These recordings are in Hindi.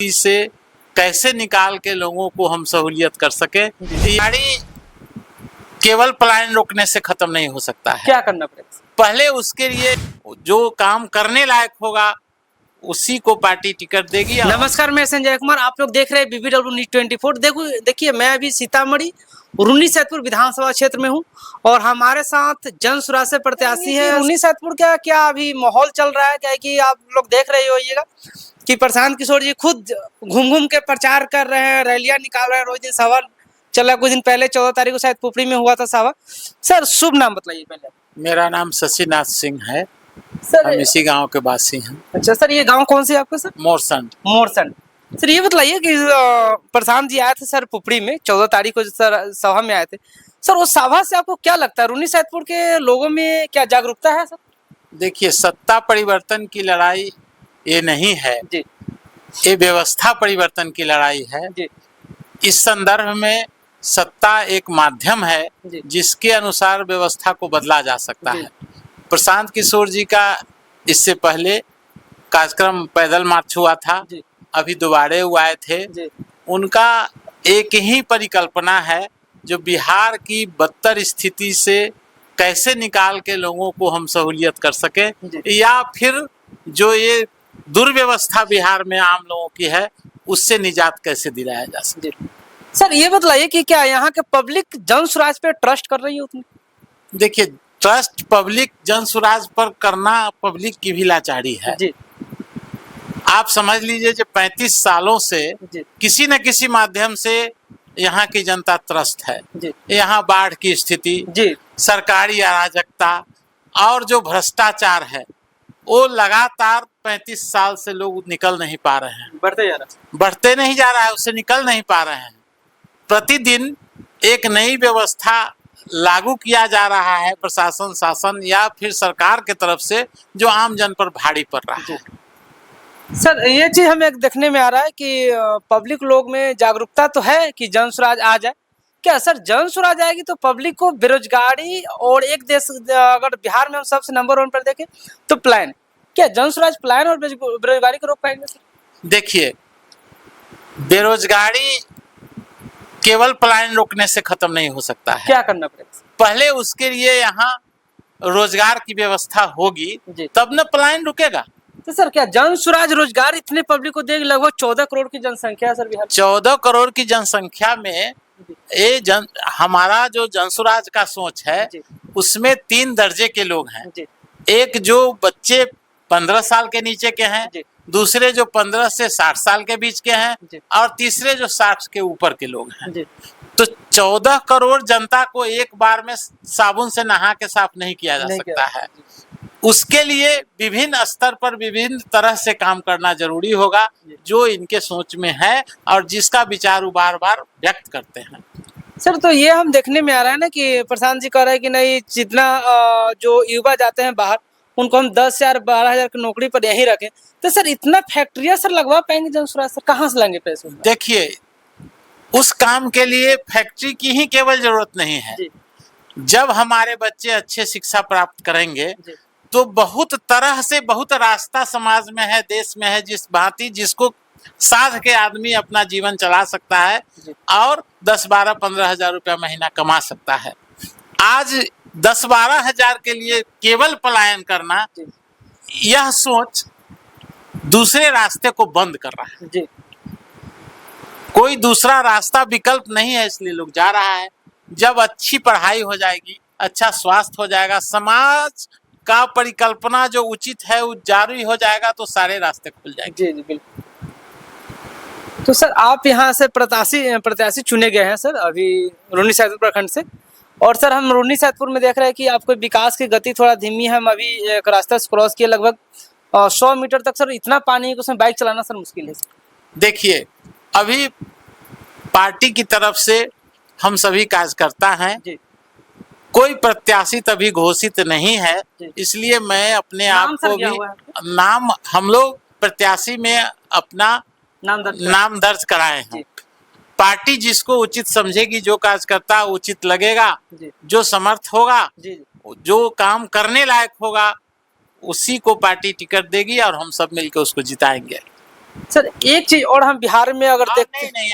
से कैसे निकाल के लोगों को हम सहूलियत कर सके। गाड़ी केवल पलायन रोकने से खत्म नहीं हो सकता है। क्या करना पड़ेगा? पहले उसके लिए जो काम करने लायक होगा उसी को पार्टी टिकट देगी। नमस्कार, मैं संजय कुमार, आप लोग देख रहे हैं BBW न्यूज़ 24। देखिए मैं अभी सीतामढ़ी रून्नीसैदपुर विधानसभा क्षेत्र में हूं और हमारे साथ जन स्वराज से प्रत्याशी है। रून्नीसैदपुर का क्या अभी माहौल चल रहा है? क्या है कि आप लोग देख रहे होइएगा कि प्रशांत किशोर जी खुद घूम घूम के प्रचार कर रहे हैं, रैलियां निकाल रहे हैं। रोज दिन सभा चला, कुछ दिन पहले 14 तारीख को शायद पुपरी में हुआ था सभा। सर शुभ नाम बताइए पहले। मेरा नाम शशिनाथ सिंह है, सर हम इसी गांव के वासी हैं। अच्छा सर, ये गांव कौन से है आपका? सर मोरसंड। मोरसंड। सर ये बताइए कि प्रशांत जी आए थे सर पुपरी में 14 तारीख को सर सभा में आए थे। सर उस सभा से आपको क्या लगता है, रून्नीसैदपुर के लोगों में क्या जागरूकता है? सर देखिए, सत्ता परिवर्तन की लड़ाई ये नहीं है जी, ये व्यवस्था परिवर्तन की लड़ाई है जी, इस संदर्भ में सत्ता एक माध्यम है जी, जिसके अनुसार व्यवस्था को बदला जा सकता जी, है। प्रशांत किशोर जी का इससे पहले कार्यक्रम पैदल मार्च हुआ था, जी, अभी दोबारे वो आए थे। जी, उनका एक ही परिकल्पना है, जो बिहार की बदतर स्थिति से कैसे निकाल के लोगों को हम सहूलियत कर सके, या फिर जो ये दुर्व्यवस्था बिहार में आम लोगों की है उससे निजात कैसे दिलाया जा सके। सर ये बताइए कि क्या यहाँ के पब्लिक जन स्वराज पे ट्रस्ट कर रही है उतनी? देखिए, ट्रस्ट पब्लिक जन स्वराज पर करना पब्लिक की भी लाचारी है। जी, आप समझ लीजिए जो 35 सालों से जी, किसी न किसी माध्यम से यहाँ की जनता त्रस्त है। जी, यहाँ बाढ़ की स्थिति, जी, सरकारी अराजकता और जो भ्रष्टाचार है वो लगातार 35 साल से लोग निकल नहीं पा रहे हैं। बढ़ते नहीं जा रहा है, उससे निकल नहीं पा रहे हैं। प्रतिदिन एक नई व्यवस्था लागू किया जा रहा है, प्रशासन शासन या फिर सरकार के तरफ से, जो आम जन पर भारी पड़ रहा है। सर ये चीज हमें देखने में आ रहा है कि पब्लिक लोग में जागरूकता तो है कि जन स्वराज आ जाए। क्या सर जन स्वराज आएगी तो पब्लिक को बेरोजगारी और एक देश, अगर बिहार में हम सबसे नंबर 1 पर देखें तो प्लान, क्या जन स्वराज प्लान और बेरोजगारी को रोक पाएंगे? सर देखिए, बेरोजगारी केवल पलायन रोकने से खत्म नहीं हो सकता है। क्या करना पड़ेगा? पहले उसके लिए यहाँ रोजगार की व्यवस्था होगी, तब न पलायन रुकेगा। तो सर क्या जन स्वराज रोजगार इतने पब्लिक को देगी? लगभग 14 करोड़ की जनसंख्या है सर बिहार। 14 करोड़ की जनसंख्या में हमारा जो जन स्वराज का सोच है उसमें 3 दर्जे के लोग हैं। एक जो बच्चे 15 साल के नीचे के हैं, दूसरे जो 15 से 60 साल के बीच के हैं, और तीसरे जो 60 के ऊपर के लोग हैं। तो 14 करोड़ जनता को एक बार में साबुन से नहा के साफ नहीं किया जा सकता है। उसके लिए विभिन्न स्तर पर विभिन्न तरह से काम करना जरूरी होगा, जो इनके सोच में है और जिसका विचार वो बार बार व्यक्त करते हैं। सर तो ये हम देखने में आ रहा है ना कि प्रशांत जी कह रहे हैं कि नहीं, जितना जो युवा जाते हैं बाहर उनको हम 10,000 12,000 की नौकरी पर यहीं रखें। तो सर इतना फैक्ट्रियां सर लगवा पाएंगे जन स्वराज? सर कहाँ से लाएंगे पैसे? देखिए, उस काम के लिए फैक्ट्री की ही केवल जरूरत नहीं है। जब हमारे बच्चे अच्छे शिक्षा प्राप्त करेंगे तो बहुत तरह से बहुत रास्ता समाज में है, देश में है, जिस भांति जिसको साध के आदमी अपना जीवन चला सकता है और 10, 12, 15 हजार रुपया महीना कमा सकता है। आज 10, 12 हजार के लिए केवल पलायन करना, यह सोच दूसरे रास्ते को बंद कर रहा है। कोई दूसरा रास्ता विकल्प नहीं है, इसलिए लोग जा रहा है। जब अच्छी पढ़ाई हो जाएगी, अच्छा स्वास्थ्य हो जाएगा, समाज का परिकल्पना जो उचित है वो जारी हो जाएगा, तो सारे रास्ते खुल जाएंगे। जी बिल्कुल। तो सर आप यहाँ से प्रत्याशी चुने गए हैं सर अभी रून्नीसैदपुर प्रखंड से, और सर हम रून्नीसैदपुर में देख रहे हैं कि आपको विकास की गति थोड़ा धीमी है। हम अभी एक रास्ता क्रॉस किए, लगभग 100 मीटर तक सर इतना पानी है कि उसमें बाइक चलाना सर मुश्किल है। देखिए, अभी पार्टी की तरफ से हम सभी कार्यकर्ता हैं, कोई प्रत्याशी तभी घोषित नहीं है, इसलिए मैं अपने आप को भी नाम, हम लोग प्रत्याशी में अपना नाम दर्ज कराए हैं। पार्टी जिसको उचित समझेगी, जो कार्यकर्ता उचित लगेगा, जो समर्थ होगा, जो काम करने लायक होगा, उसी को पार्टी टिकट देगी और हम सब मिलकर उसको जिताएंगे। सर एक चीज और हम बिहार में अगर देखते नहीं नहीं,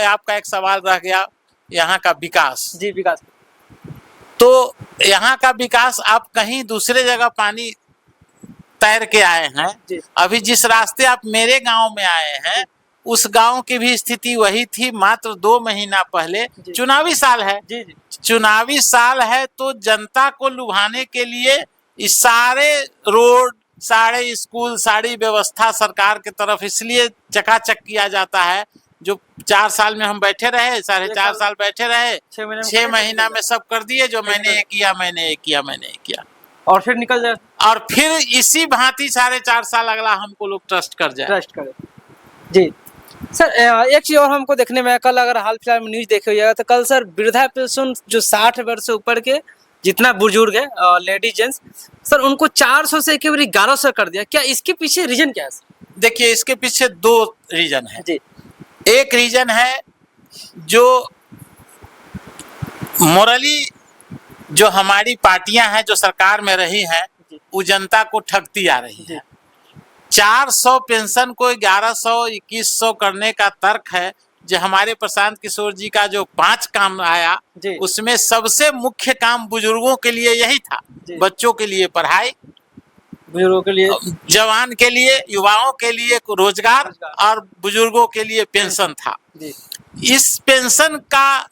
आपका एक सवाल रह गया, यहाँ का विकास। जी विकास, तो यहाँ का विकास, आप कहीं दूसरे जगह पानी तैर के आए हैं, जी अभी जिस रास्ते आप मेरे गांव में आए हैं उस गांव की भी स्थिति वही थी मात्र 2 महीना पहले। जी। चुनावी साल है, जी जी चुनावी साल है, तो जनता को लुभाने के लिए इस सारे रोड, सारे स्कूल, सारी व्यवस्था सरकार की तरफ इसलिए चकाचक किया जाता है। जो 4 साल में हम बैठे रहे, 4.5 साल बैठे रहे, 6 महीना में सब कर दिए। जो मैंने ये किया, मैंने ये किया, मैंने ये किया, और फिर निकल जाए, और फिर इसी भांति 4.5 साल अगला हमको लोग ट्रस्ट कर जाए। ट्रस्ट करे। जी सर एक चीज और हमको देखने में, कल अगर हाल फिलहाल में न्यूज देखे होगा तो कल सर वृद्धा पेंशन जो 60 वर्ष से ऊपर के जितना बुजुर्ग है, लेडी जेंट्स, सर उनको 400 से एकेबारे 1100 कर दिया। क्या इसके पीछे रीजन क्या है सर? देखिए, इसके पीछे 2 रीजन है। जी एक रीजन है जो मोरली, जो हमारी पार्टियां हैं जो सरकार में रही हैं, वो जनता को ठगती आ रही है। 400 पेंशन को 1100 2100 करने का तर्क है। जो हमारे प्रशांत किशोर जी का जो 5 काम आया, उसमें सबसे मुख्य काम बुजुर्गों के लिए यही था। बच्चों के लिए पढ़ाई, बुजुर्गों के लिए, जवान के लिए, युवाओं के लिए रोजगार, और बुजुर्गों के लिए पेंशन था। इस पेंशन का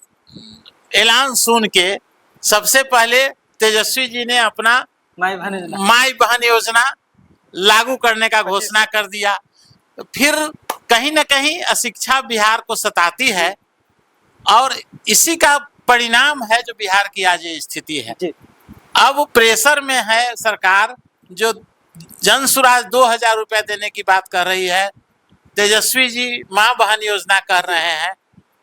ऐलान सुन के सबसे पहले तेजस्वी जी ने अपना माई बहन योजना लागू करने का घोषणा कर दिया। फिर कहीं ना कहीं अशिक्षा बिहार को सताती है, और इसी का परिणाम है जो बिहार की आज ये स्थिति है। अब प्रेशर में है सरकार, जो जन सुराज 2000 रुपया देने की बात कर रही है, तेजस्वी जी माँ बहन योजना कर रहे हैं।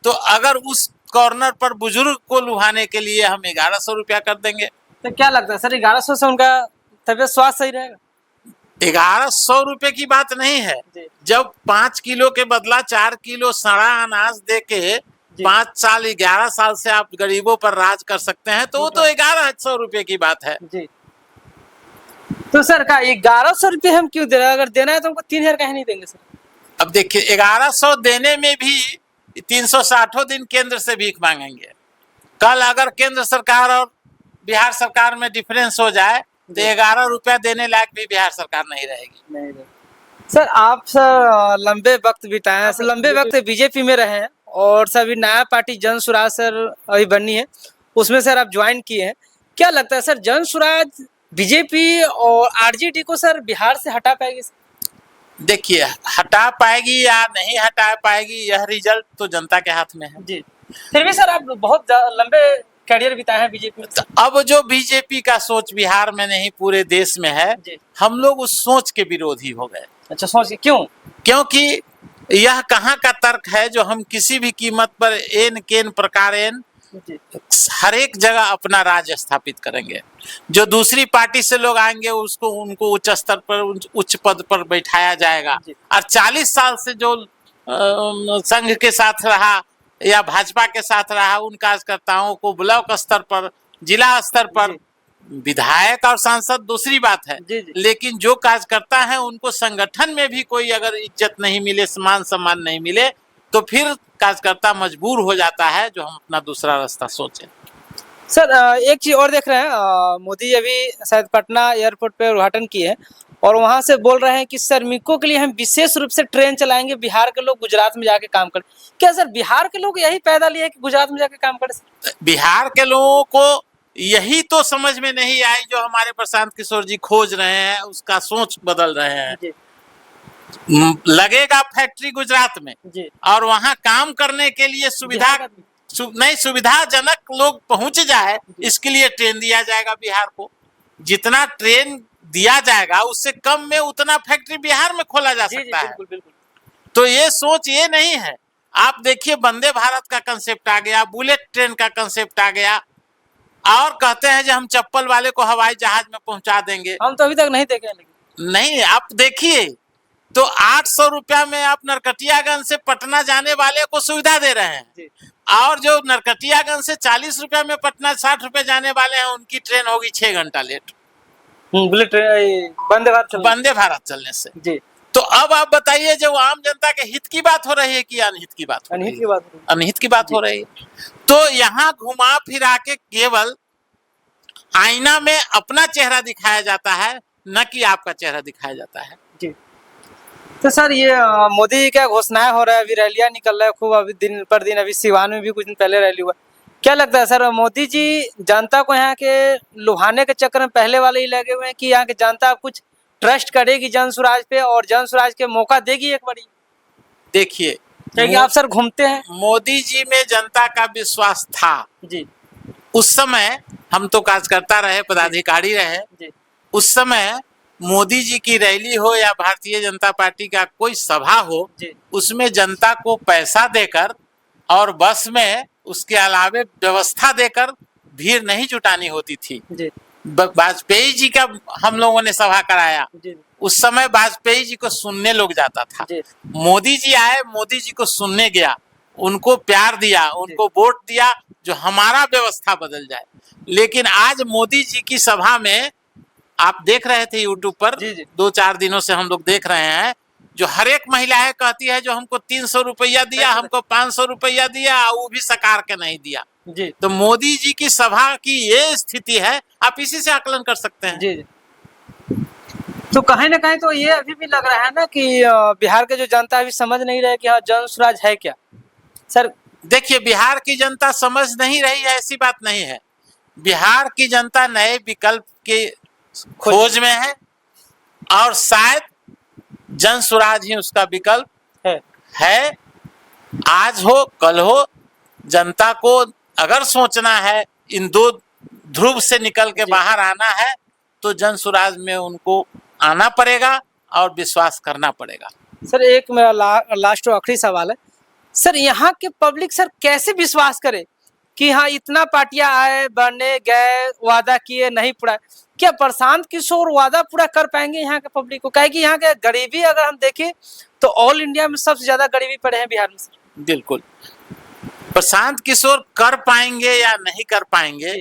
तो अगर उस कॉर्नर पर बुजुर्ग को लुभाने के लिए हम 1100 रुपया कर देंगे, तो क्या लगता है सर 1100 से उनका तबियत स्वास्थ्य सही रहेगा? 1100 रुपए की बात नहीं है। जब 5 किलो के बदला 4 किलो सड़ा अनाज दे के 5 साल 11 साल से आप गरीबों पर राज कर सकते हैं, तो वो तो 1100 रुपए की बात है। जी। तो सर का 1100 रुपये हम क्यों दे रहे हैं? अगर देना है तो हमको 3000 कहीं नहीं देंगे सर? अब देखिए, 1100 देने में भी 360 दिन केंद्र से भीख मांगेंगे। कल अगर केंद्र सरकार और बिहार सरकार में डिफरेंस हो जाए तो 11 रुपया देने लायक भी बिहार सरकार नहीं रहेगी। सर आप सर लंबे वक्त बिताए हैं, लंबे वक्त बीजेपी में रहे हैं, और सभी नया पार्टी जन सुराज सर अभी बनी है, उसमें सर आप ज्वाइन किए हैं। क्या लगता है सर जन सुराज बीजेपी और आरजेडी को सर बिहार से हटा पाएगी? देखिए, हटा पाएगी या नहीं हटा पाएगी, यह रिजल्ट तो जनता के हाथ में है। जी। फिर भी सर आप बहुत लंबे कैरियर बिताए हैं बीजेपी में। तो अब जो बीजेपी का सोच बिहार में नहीं पूरे देश में है, हम लोग उस सोच के विरोधी हो गए। अच्छा, सोच क्यों? क्योंकि यह कहाँ का तर्क है जो हम किसी भी कीमत पर एन केन प्रकार हर एक जगह अपना राज स्थापित करेंगे। जो दूसरी पार्टी से लोग आएंगे उसको उनको उच्च स्तर पर, उच्च पद पर बैठाया जाएगा। और 40 साल से जो संघ के साथ रहा या भाजपा के साथ रहा, उन कार्यकर्ताओं को ब्लॉक स्तर पर, जिला स्तर पर, विधायक और सांसद दूसरी बात है, लेकिन जो कार्यकर्ता है उनको संगठन में भी कोई अगर इज्जत नहीं मिले, मान सम्मान नहीं मिले, तो फिर कार्यकर्ता मजबूर हो जाता है जो हम अपना दूसरा रास्ता सोचें। सर एक चीज और देख रहे हैं, मोदी जी अभी शायद पटना एयरपोर्ट पे उद्घाटन किए हैं, और वहां से बोल रहे हैं कि श्रमिकों के लिए हम विशेष रूप से ट्रेन चलाएंगे, बिहार के लोग गुजरात में जाके काम करें। क्या सर बिहार के लोग यही पैदा लिए कि गुजरात में जाके काम करें? बिहार के लोगों को यही तो समझ में नहीं आई जो हमारे प्रशांत किशोर जी खोज रहे हैं, उसका सोच बदल रहे हैं। लगेगा फैक्ट्री गुजरात में, और वहां काम करने के लिए सुविधाजनक लोग पहुंच जाए, इसके लिए ट्रेन दिया जाएगा बिहार को। जितना ट्रेन दिया जाएगा उससे कम में उतना फैक्ट्री बिहार में खोला जा सकता है। बिल्कुल, बिल्कुल। तो ये सोच ये नहीं है। आप देखिए, वंदे भारत का कंसेप्ट आ गया, बुलेट ट्रेन का कंसेप्ट आ गया, और कहते हैं जो हम चप्पल वाले को हवाई जहाज में पहुंचा देंगे। हम तो अभी तक नहीं देखे। नहीं, आप देखिए तो 800 रुपया में आप नरकटियागंज से पटना जाने वाले को सुविधा दे रहे हैं, और जो नरकटियागंज से 40 रुपया में पटना 60 रुपये जाने वाले हैं, उनकी ट्रेन होगी 6 घंटा लेट। बुलेट वंदे भारत चलने से। तो अब आप बताइए, जो आम जनता के हित की बात हो रही है कि अनहित की बात हो रही अनहित है? की बात हो रही है। अनहित की बात हो रही है। तो यहाँ घुमा फिरा के केवल आईना में अपना चेहरा दिखाया जाता है, न कि आपका चेहरा दिखाया जाता है। जी। तो सर ये मोदी जी क्या घोषणाएं हो रहा है, अभी रैलियां निकल रहा है खूब, अभी दिन पर दिन, अभी सिवान में भी कुछ दिन पहले रैली हुआ। क्या लगता है सर, मोदी जी जनता को यहाँ के लुभाने के चक्कर में पहले वाले ही लगे हुए हैं कि यहाँ की जनता कुछ ट्रस्ट करेगी जन स्वराज पे और जन स्वराज के मौका देगी एक बारी? देखिए, क्योंकि आप सर घूमते हैं। मोदी जी में जनता का विश्वास था। जी उस समय हम तो कार्यकर्ता रहे, पदाधिकारी रहे। जी उस समय मोदी जी की रैली हो या भारतीय जनता पार्टी का कोई सभा हो, जी उसमें जनता को पैसा देकर और बस में उसके अलावे व्यवस्था देकर भीड़ नहीं जुटानी होती थी। जी वाजपेयी जी का हम लोगों ने सभा कराया, जी उस समय वाजपेयी जी को सुनने लोग जाता था। जी मोदी जी आए, मोदी जी को सुनने गया, उनको प्यार दिया, उनको वोट दिया, जो हमारा व्यवस्था बदल जाए। लेकिन आज मोदी जी की सभा में आप देख रहे थे यूट्यूब पर, जी जी 2-4 दिनों से हम लोग देख रहे हैं, जो हर एक महिलाएं कहती है जो हमको 300 रुपया दिया, हमको 500 रुपया दिया, वो भी सरकार के नहीं दिया। जी तो मोदी जी की सभा की ये स्थिति है, आप इसी से आकलन कर सकते हैं। जी। तो कहीं ना कहीं तो ये अभी भी लग रहा है ना कि बिहार के जो जनता अभी समझ नहीं रहे कि हाँ जन स्वराज है क्या सर। देखिए, बिहार की जनता समझ नहीं रही है, ऐसी बात नहीं है। बिहार की जनता नए विकल्प के खोज में है और शायद जन स्वराज ही उसका विकल्प है। आज हो कल हो, जनता को अगर सोचना है, इन दो ध्रुव से निकल के बाहर आना है, तो जन स्वराज में उनको आना पड़ेगा और विश्वास करना पड़ेगा। सर एक मेरा लास्ट और आखिरी सवाल है सर, यहाँ के पब्लिक सर कैसे विश्वास करे कि हाँ इतना पार्टियां आए, बने गए, वादा किए, नहीं पूरा? क्या प्रशांत किशोर वादा पूरा कर पाएंगे यहाँ के पब्लिक को? कहे कि यहाँ के गरीबी अगर हम देखें तो ऑल इंडिया में सबसे ज्यादा गरीबी पड़े हैं बिहार में सर। बिल्कुल, प्रशांत किशोर कर पाएंगे या नहीं कर पाएंगे,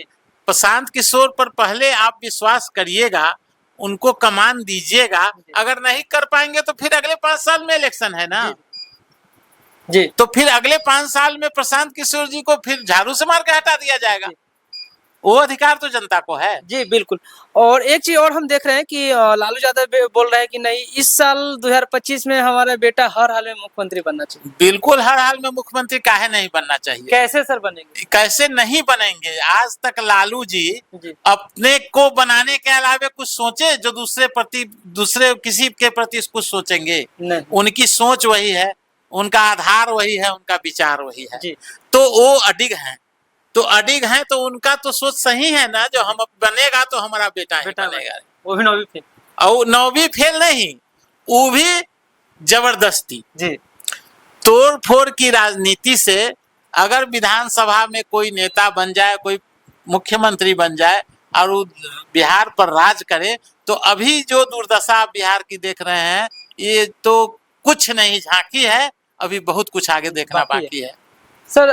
प्रशांत किशोर पर पहले आप विश्वास करिएगा, उनको कमान दीजिएगा। अगर नहीं कर पाएंगे तो फिर अगले 5 साल में इलेक्शन है ना जी। तो फिर अगले 5 साल में प्रशांत किशोर जी को फिर झाड़ू से मार के हटा दिया जाएगा। वो अधिकार तो जनता को है। जी बिल्कुल। और एक चीज और हम देख रहे हैं कि लालू यादव बोल रहे हैं कि नहीं, इस साल 2025 में हमारा बेटा हर हाल में मुख्यमंत्री बनना चाहिए। बिल्कुल, हर हाल में मुख्यमंत्री काहे नहीं बनना चाहिए? कैसे सर बनेंगे? कैसे नहीं बनेंगे? आज तक लालू जी अपने को बनाने के अलावा कुछ सोचे जो दूसरे किसी के प्रति कुछ सोचेंगे? नहीं। उनकी सोच वही है, उनका आधार वही है, उनका विचार वही है। जी। तो वो अडिग हैं, तो उनका तो सोच सही है ना, जो हम बनेगा तो हमारा बेटा ही बनेगा। वो भी 9वीं फेल। और 9वीं फेल नहीं, वो भी जबरदस्ती। जी। तोड़ फोड़ की राजनीति से अगर विधानसभा में कोई नेता बन जाए, कोई मुख्यमंत्री बन जाए और वो बिहार पर राज करे, तो अभी जो दुर्दशा आप बिहार की देख रहे हैं, ये तो कुछ नहीं, झांकी है, अभी बहुत कुछ आगे देखना बाकी है। सर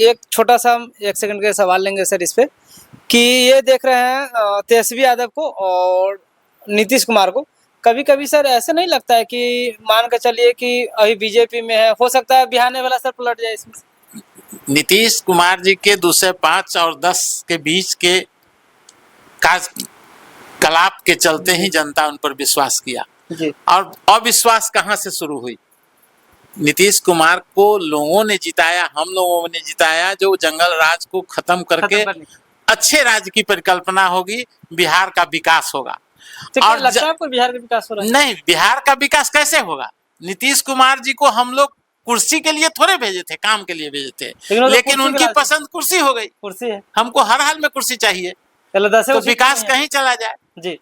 एक छोटा सा 1 सेकंड का सवाल लेंगे सर इस पे, कि ये देख रहे हैं तेजस्वी यादव को और नीतीश कुमार को, कभी कभी सर ऐसे नहीं लगता है कि मान कर चलिए कि अभी बीजेपी में है, हो सकता है बिहार वाला सर पलट जाए इसमें? नीतीश कुमार जी के दूसरे 5 और 10 के बीच के कार्यकलाप के चलते ही जनता उन पर विश्वास किया। जी। और अविश्वास कहाँ से शुरू हुई? नीतीश कुमार को लोगों ने जिताया, हम लोगों ने जिताया, जो जंगल राज को खत्म करके अच्छे राज्य की परिकल्पना होगी, बिहार का विकास होगा। तो क्या लगता है आपको बिहार का विकास हो रहा है? नहीं, बिहार का विकास कैसे होगा? नीतीश कुमार जी को हम लोग कुर्सी के लिए थोड़े भेजे थे, काम के लिए भेजे थे, लेकिन उनकी पसंद कुर्सी हो गई। कुर्सी है, हमको हर हाल में कुर्सी चाहिए, तो विकास कहीं चला जाए। जी।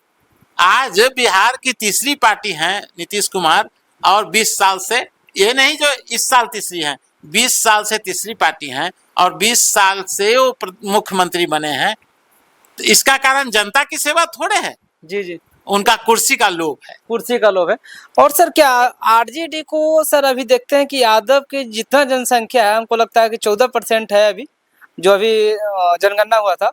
आज बिहार की तीसरी पार्टी है नीतीश कुमार, और 20 साल से, ये नहीं जो इस साल तीसरी है, 20 साल से तीसरी पार्टी है, और 20 साल से वो मुख्यमंत्री बने हैं। तो इसका कारण जनता की सेवा थोड़े है। जी जी, उनका कुर्सी का लोभ है, कुर्सी का लोभ है। और सर क्या आरजेडी को सर अभी देखते हैं कि यादव की जितना जनसंख्या है, हमको लगता है कि 14% है अभी, जो अभी जनगणना हुआ था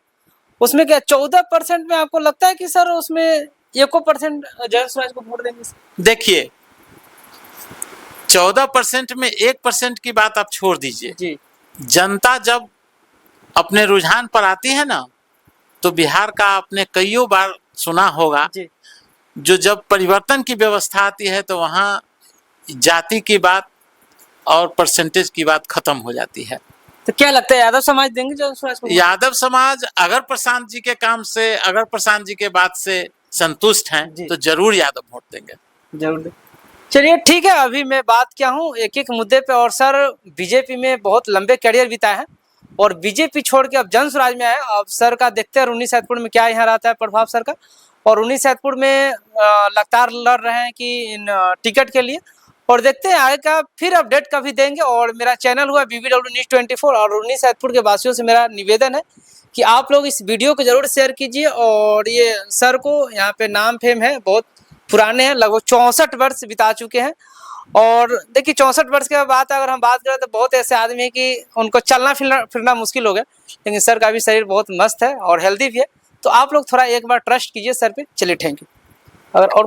उसमें, क्या 14% में आपको लगता है कि सर उसमें 1% जन स्वराज को वोट देंगे? देखिए 14% में 1% की बात आप छोड़ दीजिए। जी जनता जब अपने रुझान पर आती है ना, तो बिहार का आपने कईयों बार सुना होगा, जी जो जब परिवर्तन की व्यवस्था आती है तो वहाँ जाति की बात और परसेंटेज की बात खत्म हो जाती है। तो क्या लगता है यादव समाज देंगे जो स्वराज को? यादव समाज अगर प्रशांत जी के काम से, अगर प्रशांत जी के बात से संतुष्ट हैं जी। तो जरूर यादव वोट देंगे। जरूर दे। चलिए ठीक है, अभी मैं बात क्या हूँ एक एक मुद्दे पे। और सर बीजेपी में बहुत लंबे करियर बिताए हैं और बीजेपी छोड़ के अब जन स्वराज में आए। अब सर का देखते हैं रुन्नी सैदपुर में क्या यहाँ रहता है प्रभाव सर का। और रुन्नी सैदपुर में लगातार लड़ रहे हैं कि इन टिकट के लिए, और देखते हैं आगे का। फिर अपडेट कभी देंगे। और मेरा चैनल हुआ BBW News 24, और रुन्नी सैदपुर के वासियों से मेरा निवेदन है कि आप लोग इस वीडियो को जरूर शेयर कीजिए। और ये सर को यहाँ पे नाम फेम है, बहुत पुराने हैं, लगभग 64 वर्ष बिता चुके हैं। और देखिए 64 वर्ष के बाद अगर हम बात करें तो बहुत ऐसे आदमी हैं कि उनको चलना फिरना मुश्किल हो गया, लेकिन सर का भी शरीर बहुत मस्त है और हेल्दी भी है। तो आप लोग थोड़ा एक बार ट्रस्ट कीजिए सर पे। चलिए थैंक यू। अगर और